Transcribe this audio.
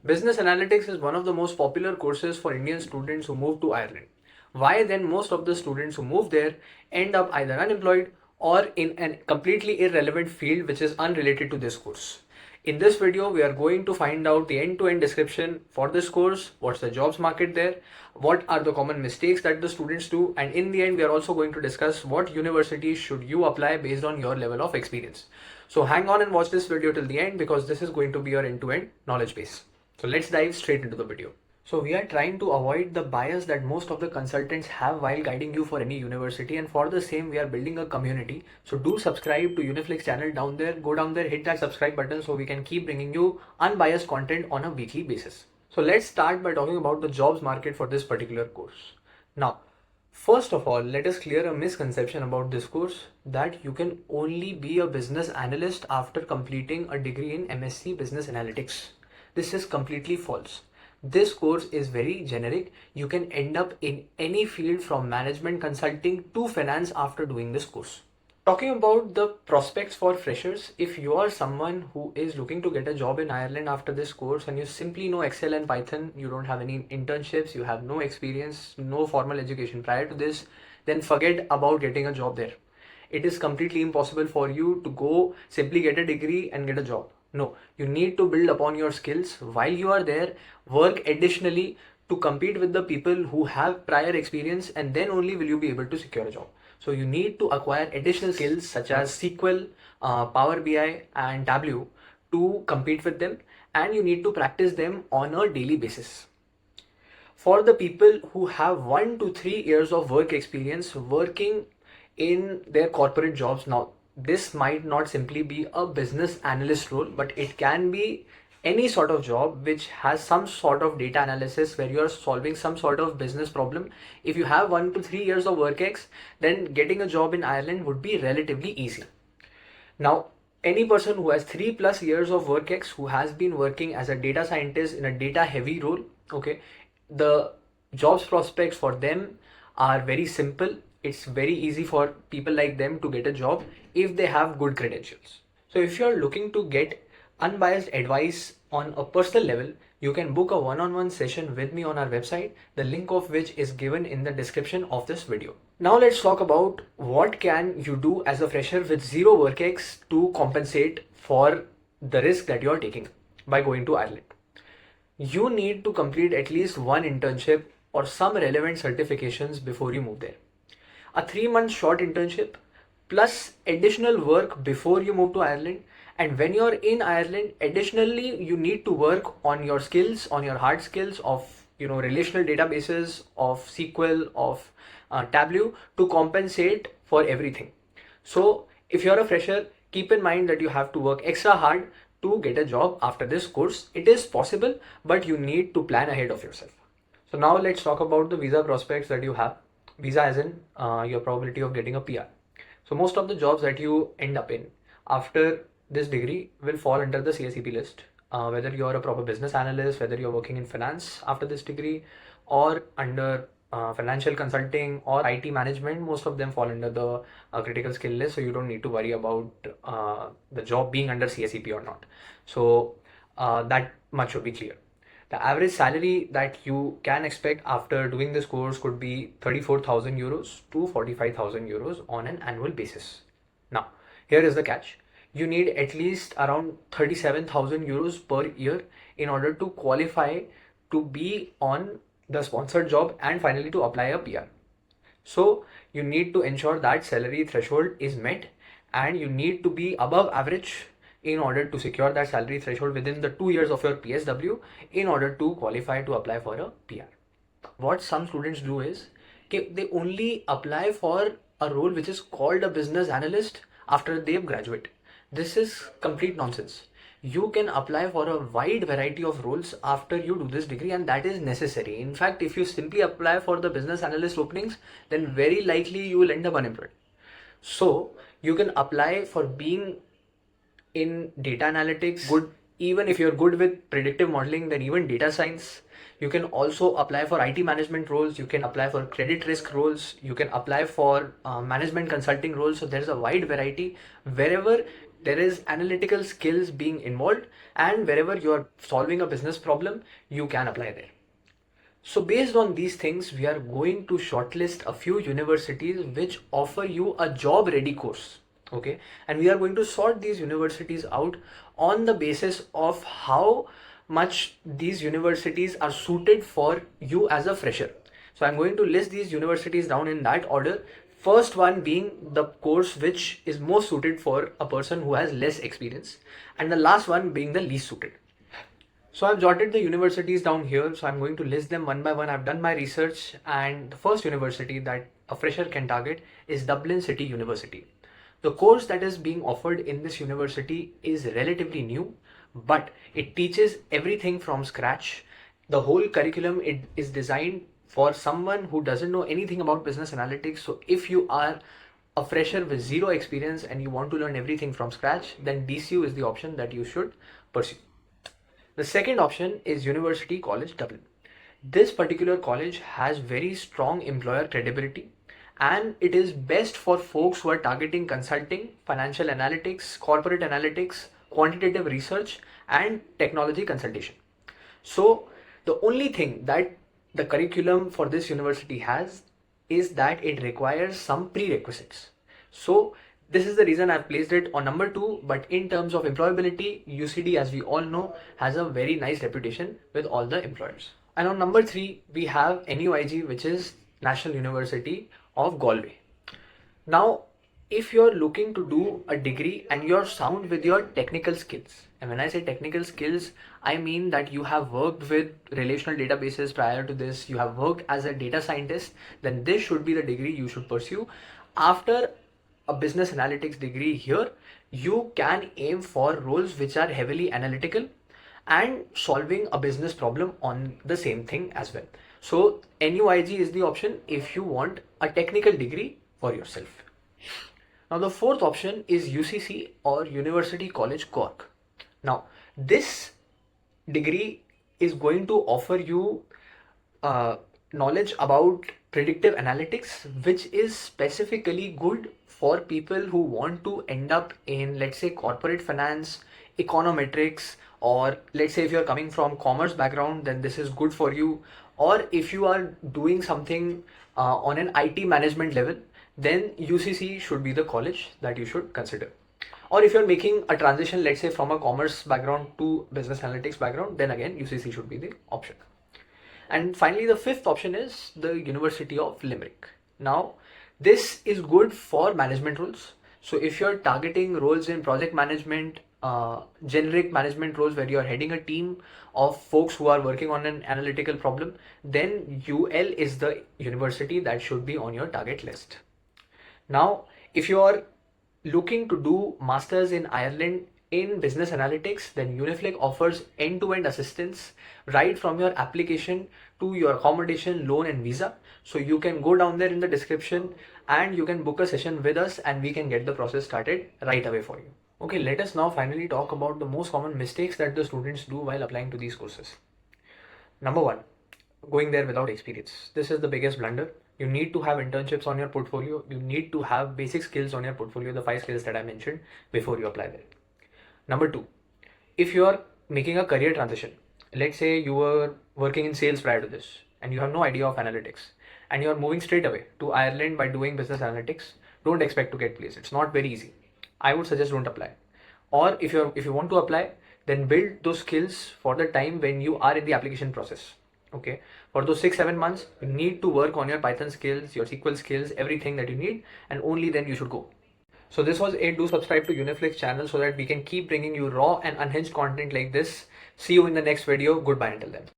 Business analytics is one of the most popular courses for Indian students who move to Ireland. Why then most of the students who move there end up either unemployed or in a completely irrelevant field which is unrelated to this course. In this video, we are going to find out the end-to-end description for this course, what's the jobs market there, what are the common mistakes that the students do, and in the end, we are also going to discuss what universities should you apply based on your level of experience. So hang on and watch this video till the end because this is going to be your end-to-end knowledge base. So let's dive straight into the video. So we are trying to avoid the bias that most of the consultants have while guiding you for any university, and for the same we are building a community. So do subscribe to Uniflik's channel down there, go down there, hit that subscribe button so we can keep bringing you unbiased content on a weekly basis. So let's start by talking about the jobs market for this particular course. Now, first of all, let us clear a misconception about this course that you can only be a business analyst after completing a degree in MSc Business Analytics. This is completely false. This course is very generic. You can end up in any field from management consulting to finance after doing this course. Talking about the prospects for freshers, if you are someone who is looking to get a job in Ireland after this course and you simply know Excel and Python, you don't have any internships, you have no experience, no formal education prior to this, then forget about getting a job there. It is completely impossible for you to go simply get a degree and get a job. No, you need to build upon your skills while you are there, work additionally to compete with the people who have prior experience, and then only will you be able to secure a job. So you need to acquire additional skills such as SQL, Power BI and Tableau to compete with them, and you need to practice them on a daily basis. For the people who have 1 to 3 years of work experience working in their corporate jobs, now this might not simply be a business analyst role, but it can be any sort of job which has some sort of data analysis where you are solving some sort of business problem. If you have 1 to 3 years of work ex, then getting a job in Ireland would be relatively easy. Now, any person who has 3+ years of work ex, who has been working as a data scientist in a data heavy role, okay, the jobs prospects for them are very simple. It's very easy for people like them to get a job if they have good credentials. So if you're looking to get unbiased advice on a personal level, you can book a one-on-one session with me on our website, the link of which is given in the description of this video. Now let's talk about what can you do as a fresher with zero work ex to compensate for the risk that you're taking by going to Ireland. You need to complete at least one internship or some relevant certifications before you move there. A 3-month short internship plus additional work before you move to Ireland, and when you're in Ireland, additionally you need to work on your skills, on your hard skills of relational databases, of SQL, of Tableau to compensate for everything. So if you're a fresher, keep in mind that you have to work extra hard to get a job after this course. It is possible, but you need to plan ahead of yourself. So now let's talk about the visa prospects that you have. Visa as in your probability of getting a PR. So most of the jobs that you end up in after this degree will fall under the CSEP list. Whether you're a proper business analyst, whether you're working in finance after this degree, or under financial consulting or IT management, most of them fall under the critical skill list. So you don't need to worry about the job being under CSEP or not. So that much should be clear. The average salary that you can expect after doing this course could be 34,000 euros to 45,000 euros on an annual basis. Now, here is the catch. You need at least around 37,000 euros per year in order to qualify to be on the sponsored job and finally to apply a PR. So you need to ensure that salary threshold is met, and you need to be above average in order to secure that salary threshold within the 2 years of your PSW in order to qualify to apply for a PR. What some students do is they only apply for a role which is called a business analyst after they graduate. This is complete nonsense. You can apply for a wide variety of roles after you do this degree, and that is necessary. In fact, if you simply apply for the business analyst openings, then very likely you will end up unemployed. So you can apply for being in data analytics, good. Even if you're good with predictive modeling, then even data science. You can also apply for IT management roles. You can apply for credit risk roles. You can apply for management consulting roles. So there's a wide variety. Wherever there is analytical skills being involved, and wherever you are solving a business problem, you can apply there. So based on these things, we are going to shortlist a few universities which offer you a job ready course. Okay, and we are going to sort these universities out on the basis of how much these universities are suited for you as a fresher. So I'm going to list these universities down in that order. First one being the course which is most suited for a person who has less experience, and the last one being the least suited. So I've jotted the universities down here, so I'm going to list them one by one. I've done my research, and the first university that a fresher can target is Dublin City University. The course that is being offered in this university is relatively new, but it teaches everything from scratch. The whole curriculum is designed for someone who doesn't know anything about business analytics. So if you are a fresher with zero experience and you want to learn everything from scratch, then DCU is the option that you should pursue. The second option is University College Dublin. This particular college has very strong employer credibility, and it is best for folks who are targeting consulting, financial analytics, corporate analytics, quantitative research, and technology consultation. So the only thing that the curriculum for this university has is that it requires some prerequisites. So this is the reason I've placed it on number 2, but in terms of employability, UCD, as we all know, has a very nice reputation with all the employers. And on number 3, we have NUIG, which is National University of Galway. Now, if you're looking to do a degree and you're sound with your technical skills, and when I say technical skills, I mean that you have worked with relational databases prior to this, you have worked as a data scientist, then this should be the degree you should pursue. After a business analytics degree here, you can aim for roles which are heavily analytical and solving a business problem on the same thing as well. So NUIG is the option if you want a technical degree for yourself. Now the fourth option is UCC, or University College Cork. Now this degree is going to offer you knowledge about predictive analytics, which is specifically good for people who want to end up in, let's say, corporate finance, econometrics, or let's say if you're coming from commerce background, then this is good for you. Or if you are doing something on an IT management level, then UCC should be the college that you should consider. Or if you're making a transition, let's say from a commerce background to business analytics background, then again UCC should be the option. And finally, the fifth option is the University of Limerick. Now, this is good for management roles. So if you're targeting roles in project management, generic management roles where you're heading a team of folks who are working on an analytical problem, then UL is the university that should be on your target list. Now, if you are looking to do masters in Ireland in business analytics, then Uniflik offers end-to-end assistance right from your application to your accommodation, loan and visa. So you can go down there in the description and you can book a session with us and we can get the process started right away for you. Okay, let us now finally talk about the most common mistakes that the students do while applying to these courses. Number 1, going there without experience. This is the biggest blunder. You need to have internships on your portfolio. You need to have basic skills on your portfolio, the 5 skills that I mentioned, before you apply there. Number 2, if you are making a career transition, let's say you were working in sales prior to this and you have no idea of analytics and you are moving straight away to Ireland by doing business analytics, don't expect to get placed. It's not very easy. I would suggest don't apply. Or if you want to apply, then build those skills for the time when you are in the application process. Okay, for those 6-7 months, you need to work on your Python skills, your SQL skills, everything that you need, and only then you should go. So this was it. Do subscribe to Uniflik's channel so that we can keep bringing you raw and unhinged content like this. See you in the next video. Goodbye until then.